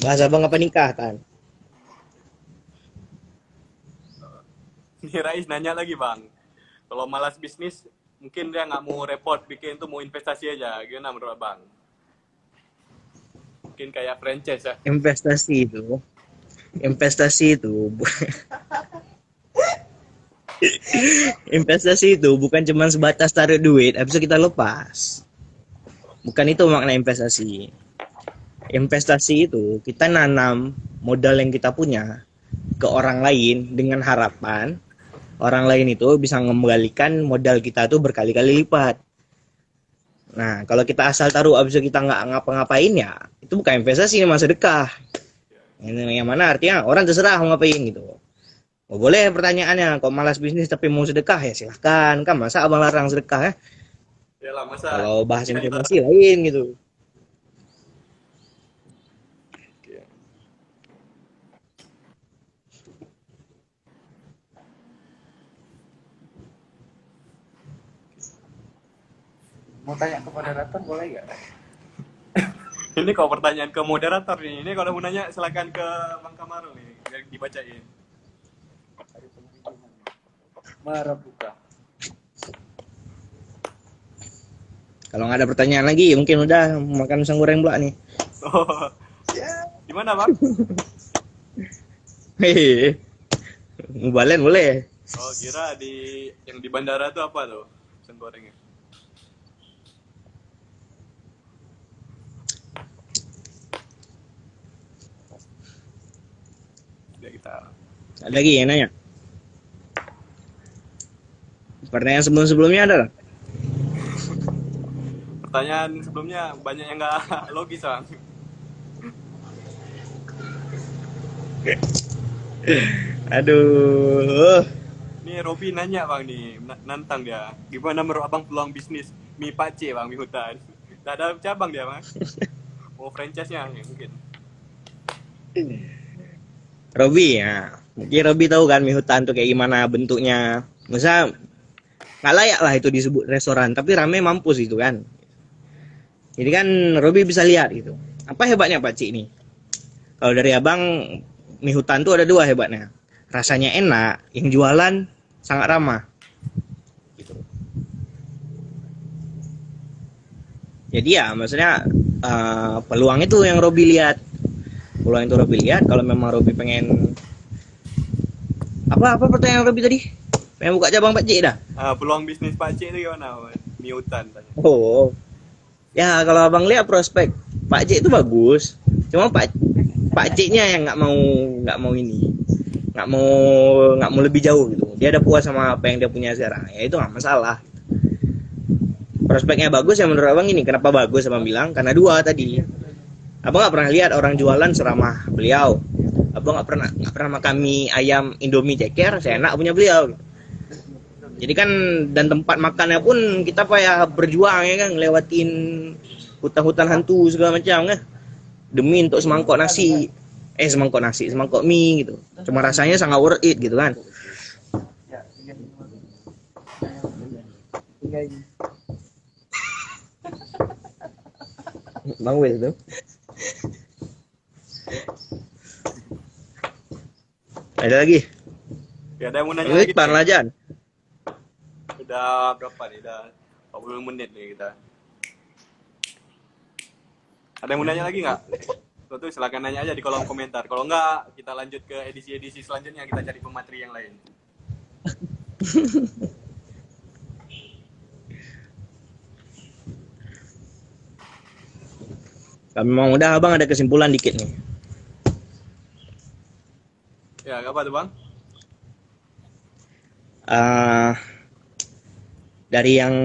Speaker 3: Bahas abang apa nikah, Tan?
Speaker 2: Ini Rais nanya lagi bang. Kalau malas bisnis, mungkin dia nggak mau repot bikin tuh, mau investasi aja. Gimana menurut abang? Mungkin kayak franchise ya.
Speaker 3: Investasi itu investasi itu bukan cuma sebatas taruh duit habis itu kita lepas. Bukan itu makna investasi. Investasi itu kita nanam modal yang kita punya ke orang lain dengan harapan orang lain itu bisa mengembalikan modal kita tuh berkali-kali lipat. Nah, kalau kita asal taruh habis itu kita nggak ngapa-ngapain ya, itu bukan investasi, ini masa sedekah. Yang mana artinya orang terserah mau ngapain gitu. Oh, boleh pertanyaannya, kok malas bisnis tapi mau sedekah ya silahkan, kan masa abang larang sedekah ya?
Speaker 2: Yalah, masa
Speaker 3: Kalau bahas investasi lain gitu.
Speaker 1: Mau tanya ke moderator boleh nggak?
Speaker 2: Ini kok pertanyaan ke moderator nih. Ini kalau mau nanya silakan ke Bang Kamarul nih, biar dibacain.
Speaker 1: Marah buka.
Speaker 3: Kalau nggak ada pertanyaan lagi, mungkin udah makan pisang goreng pula nih.
Speaker 2: Oh, di mana bang?
Speaker 3: Hehehe, Mubalen boleh.
Speaker 2: Oh, kira yang di bandara tuh apa tuh? Pisang gorengnya. Ya kita.
Speaker 3: Ada lagi yang nanya? Pertanyaan sebelum-sebelumnya ada?
Speaker 2: Pertanyaan sebelumnya banyak yang nggak logis bang.
Speaker 3: Aduh.
Speaker 2: Nih Robi nanya bang nih, nantang dia. Gimana menurut abang peluang bisnis mie Pakcik bang, mie hutan? Nggak ada cabang dia bang. Mau franchise-nya ya, mungkin.
Speaker 3: Robi ya. Mungkin Robi tahu kan mie hutan tuh kayak gimana bentuknya. Masa nggak layak lah itu disebut restoran, tapi rame mampus itu kan. Jadi kan Robi bisa lihat gitu. Apa hebatnya Pakcik ini? Kalau dari abang, mie hutan tuh ada 2 hebatnya. Rasanya enak, yang jualan sangat ramah. Gitu. Jadi ya maksudnya peluang itu yang Robi lihat. Peluang itu Robi lihat. Kalau memang Robi pengen apa pertanyaan Robi tadi? Pengen buka cabang Pakcik dah?
Speaker 2: Peluang bisnis Pakcik itu gimana? Mie hutan tanya.
Speaker 3: Oh. Ya kalau abang lihat prospek Pakcik itu bagus. Cuma Pakciknya yang nggak mau ini. Nggak mau lebih jauh gitu. Dia udah puas sama apa yang dia punya sekarang. Ya itu nggak masalah. Prospeknya bagus ya menurut abang ini. Kenapa bagus abang bilang? Karena 2 tadi. Abang nggak pernah lihat orang jualan seramah beliau. Abang nggak pernah makan mie ayam Indomie ceker seenak punya beliau. Jadi kan dan tempat makannya pun kita payah berjuang ya kan, lewatin hutan-hutan hantu segala macam kan, demi untuk semangkok nasi. semangkok nasi, semangkok mie gitu. Cuma rasanya sangat worth it gitu kan. Bang Wil tuh. Ada lagi?
Speaker 2: Ya, ada yang mau nanya
Speaker 3: Bang
Speaker 2: lagi?
Speaker 3: Iqbal Lajan.
Speaker 2: Udah berapa nih? Udah 40 menit nih kita. Ada yang mau nanya lagi nggak? Tuh silakan nanya aja di kolom komentar. Kalau nggak, kita lanjut ke edisi-edisi selanjutnya. Kita cari pemateri yang lain.
Speaker 3: Memang udah abang ada kesimpulan dikit nih.
Speaker 2: Ya, apa tuh bang?
Speaker 3: Dari yang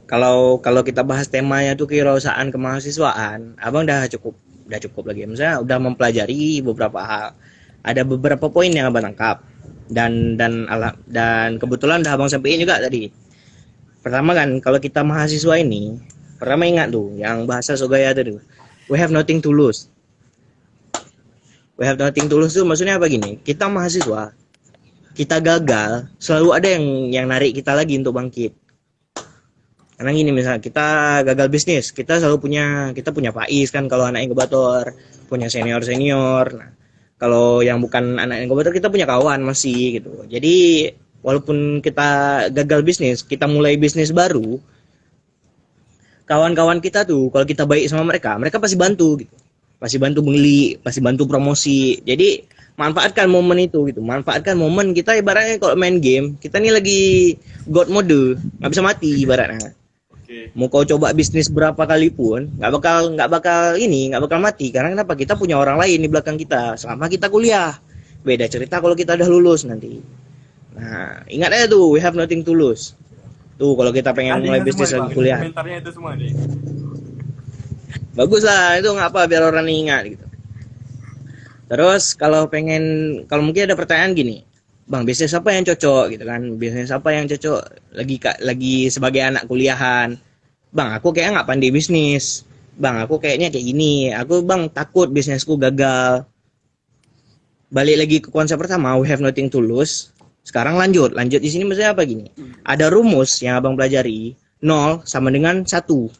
Speaker 3: kalau kita bahas temanya tuh kewirausahaan kemahasiswaan, abang udah cukup lagi. Misalnya udah mempelajari beberapa hal. Ada beberapa poin yang abang tangkap dan kebetulan udah abang sampaikan juga tadi. Pertama kan kalau kita mahasiswa ini, pertama ingat tuh yang bahasa Sogaya tuh, we have nothing to lose. We have nothing to lose tuh maksudnya apa gini? Kita mahasiswa, kita gagal, selalu ada yang narik kita lagi untuk bangkit. Karena gini misalnya kita gagal bisnis, kita punya Faiz kan kalau anak inkubator, punya senior. Nah, kalau yang bukan anak inkubator kita punya kawan masih gitu. Jadi walaupun kita gagal bisnis, kita mulai bisnis baru, kawan-kawan kita tuh kalau kita baik sama mereka pasti bantu gitu. Pasti bantu beli, pasti bantu promosi. Jadi manfaatkan momen itu gitu. Manfaatkan momen kita ibaratnya kalau main game, kita nih lagi god mode, nggak bisa mati ibaratnya. Mau kau coba bisnis berapa kali pun nggak bakal mati karena kenapa? Kita punya orang lain di belakang kita selama kita kuliah. Beda cerita kalau kita udah lulus nanti. Nah, ingat aja tuh, we have nothing to lose. Tuh kalau kita pengen mulai bisnis lagi kuliah.
Speaker 2: Komentarnya itu semua nih.
Speaker 3: Bagus lah, itu nggak apa biar orang ingat gitu. Terus kalau mungkin ada pertanyaan gini, bang bisnis apa yang cocok gitu kan? Bisnis apa yang cocok lagi sebagai anak kuliahan? Bang aku kayaknya nggak pandai bisnis. Bang aku kayaknya kayak gini. Aku bang takut bisnisku gagal. Balik lagi ke konsep pertama, we have nothing to lose. Sekarang lanjut di sini maksudnya apa gini? Ada rumus yang abang pelajari, 0 sama dengan 1.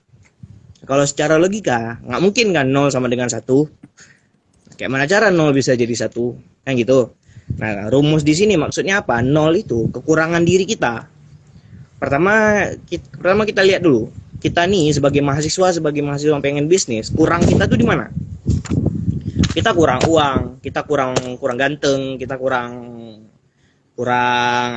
Speaker 3: Kalau secara logika nggak mungkin kan 0 sama dengan 1. Kayak mana cara 0 bisa jadi 1? Kan gitu. Nah, rumus di sini maksudnya apa? 0 itu kekurangan diri kita. Pertama kita lihat dulu. Kita nih sebagai mahasiswa yang pengen bisnis, kurang kita tuh di mana? Kita kurang uang, kita kurang ganteng, kita kurang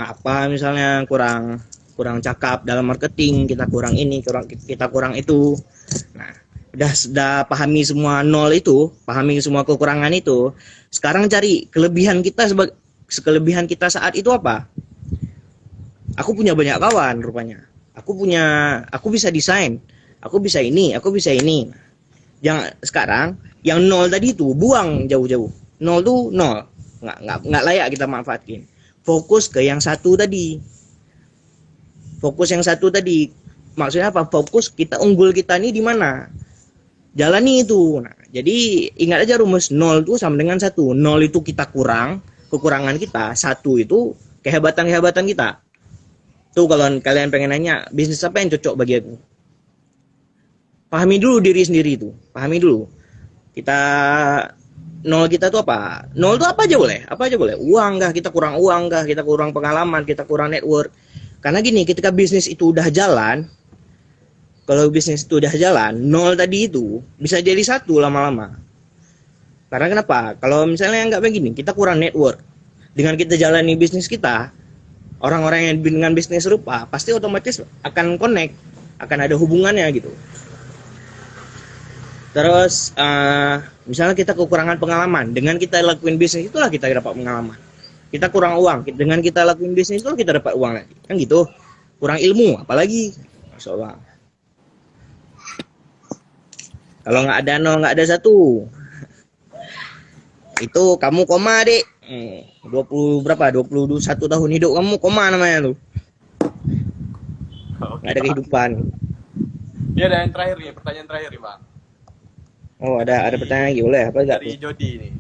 Speaker 3: apa misalnya, kurang cakap dalam marketing, kita kurang ini, kita kurang itu. Nah, udah pahami semua 0 itu, pahami semua kekurangan itu. Sekarang cari kelebihan kita saat itu apa? Aku punya banyak kawan rupanya. Aku bisa desain. Aku bisa ini. Sekarang yang 0 tadi itu buang jauh-jauh. 0 tuh 0. Nggak layak kita manfaatin. Fokus ke yang satu tadi. Maksudnya apa? Fokus unggul kita nih di mana? Jalani itu. Nah, jadi ingat aja rumus 0 itu sama dengan 1. 0 itu kita kekurangan kita, 1 itu kehebatan kita. Tuh kalau kalian pengen nanya, bisnis apa yang cocok bagi aku? Pahami dulu diri sendiri itu. Pahami dulu. Nol kita tuh apa? 0 tuh apa aja boleh. Uang kah? Kita kurang uang kah? Kita kurang pengalaman, kita kurang network. Karena gini, ketika bisnis itu udah jalan, kalau bisnis itu udah jalan, 0 tadi itu bisa jadi 1 lama-lama. Karena kenapa? Kalau misalnya nggak begini, kita kurang network. Dengan kita jalani bisnis kita, orang-orang yang dengan bisnis serupa pasti otomatis akan connect, akan ada hubungannya gitu. Terus misalnya kita kekurangan pengalaman, dengan kita lakuin bisnis itulah kita dapat pengalaman. Kita kurang uang, dengan kita lakuin bisnis itulah kita dapat uang lagi, kan gitu. Kurang ilmu, apalagi Masya Allah. Kalau nggak ada 0, nggak ada 1, itu kamu koma dek. 21 tahun hidup kamu koma namanya tuh. Nggak ada kehidupan.
Speaker 2: Ini ada yang terakhir nih, pertanyaan terakhir nih bang.
Speaker 3: Oh ada pertanyaan lagi, boleh apa enggak?
Speaker 2: Dari Jody nih.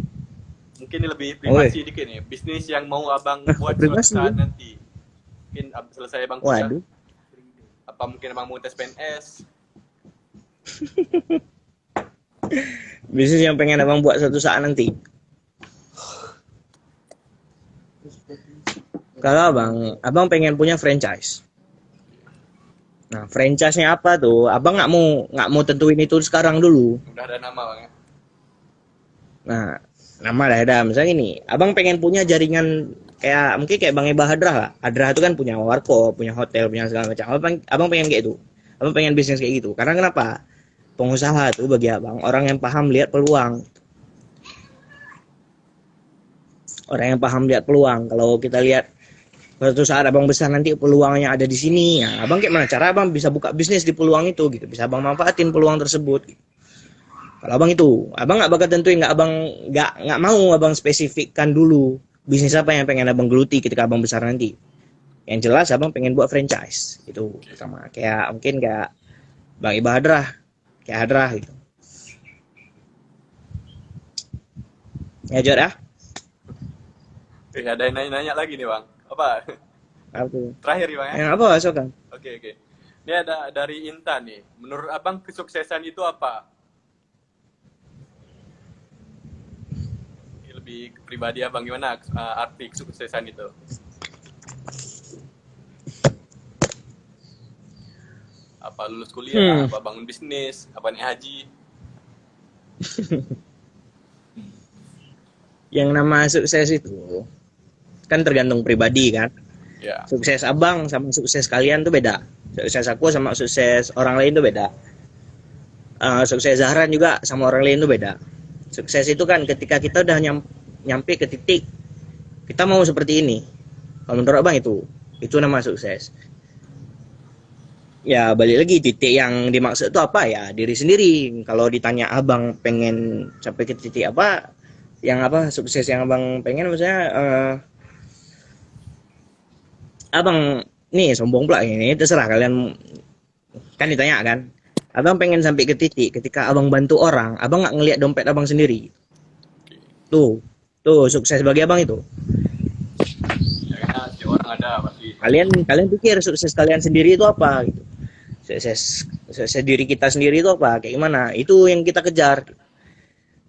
Speaker 2: Mungkin ini lebih
Speaker 3: Woi,
Speaker 2: privasi dikit nih. Bisnis yang mau abang buat suatu
Speaker 3: privasi.
Speaker 2: saat nanti. Mungkin selesai abang kuliah.
Speaker 3: Waduh.
Speaker 2: Apa mungkin abang mau tes PNS?
Speaker 3: Bisnis yang pengen abang buat suatu saat nanti. Kalau abang pengen punya franchise. Nah, franchise-nya apa tuh? Abang nggak mau tentuin itu sekarang dulu.
Speaker 2: Udah ada nama bang ya?
Speaker 3: Nah, nama dah ada. Misalnya gini, abang pengen punya jaringan kayak mungkin kayak Bang Eba Hadrah lah. Hadrah itu kan punya warkop, punya hotel, punya segala macam. Abang pengen kayak itu. Abang pengen bisnis kayak gitu. Karena kenapa? Pengusaha tuh bagi abang orang yang paham lihat peluang. Orang yang paham lihat peluang. Kalau kita lihat suatu saat abang besar nanti peluangnya ada di sini, ya abang kayak mana cara abang bisa buka bisnis di peluang itu gitu, bisa abang manfaatin peluang tersebut gitu. Kalau abang itu, abang nggak bakal tentuin, nggak mau abang spesifikkan dulu bisnis apa yang pengen abang geluti ketika abang besar nanti. Yang jelas abang pengen buat franchise itu pertama, kayak mungkin kayak Bang Iba Hadrah, kayak Hadrah gitu. Ya Jod ya.
Speaker 2: Ada yang nanya-nanya lagi nih bang. Apa?
Speaker 3: Apa?
Speaker 2: Terakhir nih bang ya?
Speaker 3: Yang apa sokan?
Speaker 2: Oke. Ini ada dari Intan nih. Menurut abang kesuksesan itu apa? Ini lebih ke pribadi abang, gimana arti kesuksesan itu? Apa lulus kuliah? Apa bangun bisnis? Apa naik haji?
Speaker 3: Yang nama sukses itu kan tergantung pribadi kan.
Speaker 2: Ya.
Speaker 3: Sukses abang sama sukses kalian tuh beda. Sukses aku sama sukses orang lain tuh beda. Sukses Zahran juga sama orang lain tuh beda. Sukses itu kan ketika kita udah nyampe ke titik kita mau seperti ini. Kalau menurut abang itu nama sukses. Ya balik lagi, titik yang dimaksud itu apa ya, diri sendiri. Kalau ditanya abang pengen sampai ke titik apa, yang apa sukses yang abang pengen, misalnya abang nih sombong pula ini, terserah kalian kan ditanya kan. Abang pengen sampai ke titik ketika abang bantu orang, abang nggak ngelihat dompet abang sendiri. Tuh sukses bagi abang itu.
Speaker 2: Ya karena setiap orang ada pasti.
Speaker 3: Kalian pikir sukses kalian sendiri itu apa gitu. Sukses diri kita sendiri itu apa, kayak gimana, itu yang kita kejar.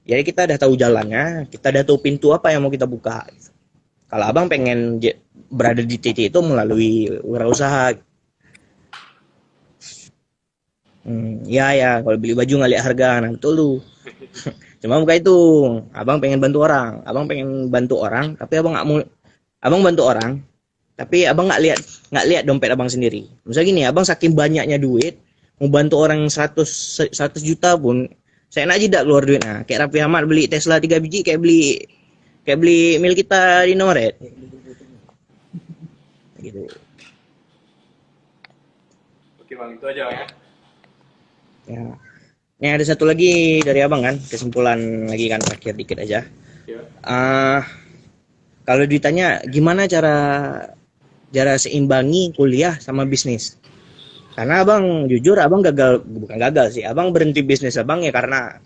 Speaker 3: Jadi kita udah tahu jalannya, kita udah tahu pintu apa yang mau kita buka. Kalau abang pengen berada di titik itu melalui wirausaha. Ya, kalau beli baju nggak lihat harga, nah betul tuh. Cuma bukan itu, abang pengen bantu orang, tapi abang bantu orang, tapi abang nggak lihat dompet abang sendiri. Misalnya gini, abang saking banyaknya duit, mau bantu orang 100 juta pun, saya enak tidak keluar duit. Nah, kayak Raffi Ahmad beli Tesla 3 biji, kayak beli mil kita di Noret. Gitu.
Speaker 2: Oke bang, itu aja bang ya.
Speaker 3: Ya. Ini ada satu lagi dari abang kan, kesimpulan lagi kan, terakhir dikit aja.
Speaker 2: Ya.
Speaker 3: Kalau ditanya gimana cara seimbangi kuliah sama bisnis, karena abang jujur abang bukan gagal sih, abang berhenti bisnis abang ya karena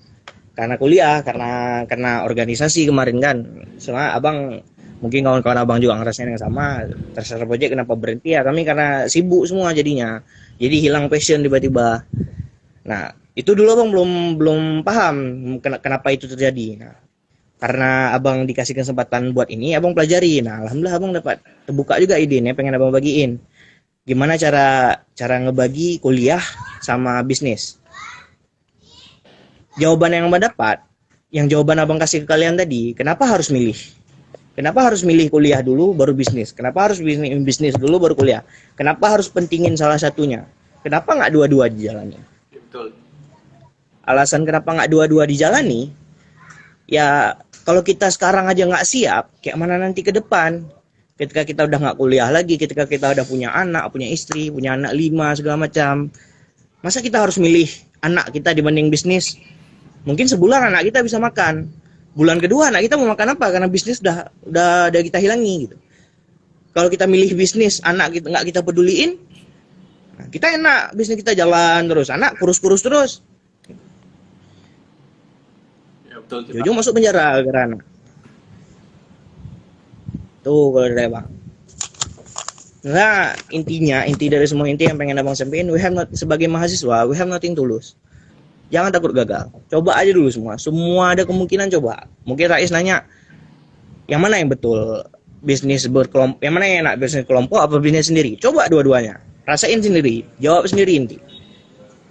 Speaker 3: kuliah, karena organisasi kemarin kan. Soalnya abang mungkin kawan-kawan abang juga ngerasain yang sama, terserah project kenapa berhenti ya, kami karena sibuk semua jadinya, jadi hilang passion tiba-tiba. Nah itu dulu abang belum paham kenapa itu terjadi. Nah karena abang dikasih kesempatan buat ini, abang pelajari. Nah alhamdulillah abang dapat terbuka juga idenya, pengen abang bagiin gimana cara ngebagi kuliah sama bisnis. Jawaban yang abang dapat, yang jawaban abang kasih ke kalian tadi, kenapa harus milih kuliah dulu baru bisnis, kenapa harus bisnis dulu baru kuliah, kenapa harus pentingin salah satunya, kenapa nggak dua-dua dijalani.
Speaker 2: Betul.
Speaker 3: Alasan kenapa nggak dua-dua dijalani, ya kalau kita sekarang aja nggak siap, kayak mana nanti ke depan ketika kita udah nggak kuliah lagi, ketika kita udah punya anak, punya istri, punya anak 5 segala macam, masa kita harus milih anak kita dibanding bisnis? Mungkin sebulan anak kita bisa makan, bulan kedua anak kita mau makan apa, karena bisnis udah kita hilangi gitu. Kalau kita milih bisnis, anak kita nggak kita peduliin, nah, kita enak, bisnis kita jalan terus, anak kurus-kurus terus.
Speaker 2: Ya betul.
Speaker 3: Ujung masuk penjara karena Tuh kalau dari Bang. Nah, inti dari semua inti yang pengen Abang sampaikan, sebagai mahasiswa, we have nothing to lose. Jangan takut gagal. Coba aja dulu semua. Semua ada kemungkinan coba. Mungkin Rais nanya, yang mana yang betul? Bisnis berkelompok, yang mana yang enak? Bisnis kelompok apa bisnis sendiri? Coba dua-duanya. Rasain sendiri. Jawab sendiri inti.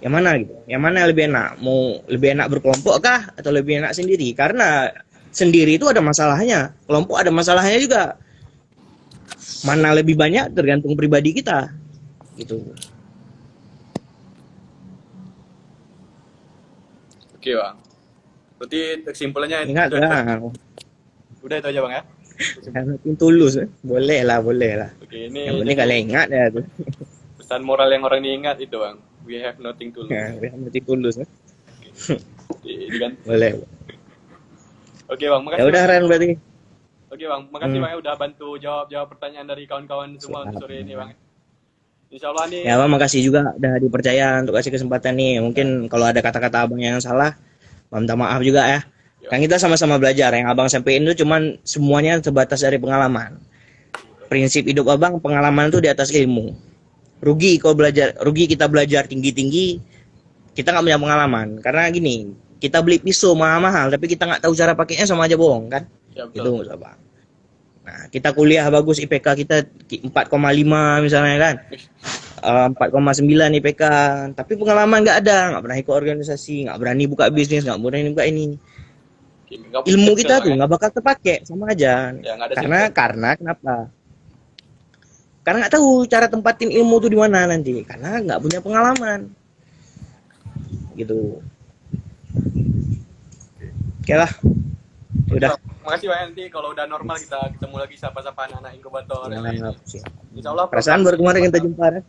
Speaker 3: Yang mana gitu? Yang mana yang lebih enak? Mau lebih enak berkelompok kah? Atau lebih enak sendiri? Karena sendiri itu ada masalahnya. Kelompok ada masalahnya juga. Mana lebih banyak tergantung pribadi kita. Gitu.
Speaker 2: Oke Bang. Berarti kesimpulannya
Speaker 3: Ingat lah.
Speaker 2: Udah itu aja Bang ya.
Speaker 3: Yang tulus. Boleh lah.
Speaker 2: Oke, ini
Speaker 3: Yang penting kalian ingat ya tuh.
Speaker 2: pesan moral yang orang ini ingat itu Bang. We have nothing to lose.
Speaker 3: Yang penting tulus.
Speaker 2: Ini kan.
Speaker 3: Boleh.
Speaker 2: Oke Bang, makasih.
Speaker 3: Ya udah
Speaker 2: Bang.
Speaker 3: Ren berarti.
Speaker 2: Oke Bang, makasih Bang ya udah bantu jawab pertanyaan dari kawan-kawan semua untuk sore ini Bang. Insyaallah nih.
Speaker 3: Ya Bang, makasih juga udah dipercaya untuk kasih kesempatan nih. Mungkin kalau ada kata-kata Abang yang salah, minta maaf juga ya. Kan kita sama-sama belajar. Yang Abang sampaikan itu cuman semuanya sebatas dari pengalaman. Prinsip hidup Abang, pengalaman itu di atas ilmu. Rugi kita belajar tinggi-tinggi, kita nggak punya pengalaman. Karena gini, kita beli pisau mahal-mahal, tapi kita nggak tahu cara pakainya, sama aja bohong kan?
Speaker 2: Ya,
Speaker 3: Itu Abang. Nah, kita kuliah bagus, IPK kita 4,5 misalnya kan. 4,9 IPK, tapi pengalaman nggak ada, nggak pernah ikut organisasi, nggak berani buka bisnis, nggak berani buka ini. Ilmu kita tuh nggak bakal terpakai, sama aja.
Speaker 2: Ya,
Speaker 3: karena kenapa? Karena nggak tahu cara tempatin ilmu tuh di mana nanti, karena nggak punya pengalaman. Gitu. Oke lah. Udah.
Speaker 2: Makasih Bang, nanti kalau udah normal kita ketemu lagi sapa-sapa anak-anak inkubator yang lain. Insyaallah
Speaker 3: Perasaan baru kemarin kita jumpa kan?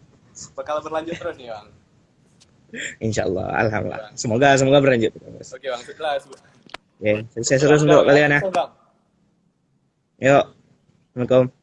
Speaker 2: Bakal berlanjut terus nih Bang.
Speaker 3: Insyaallah, alhamdulillah. Semoga berlanjut.
Speaker 2: Oke Bang, setelah
Speaker 3: Oke, sukses terus untuk kalian ya. Yuk. Assalamualaikum.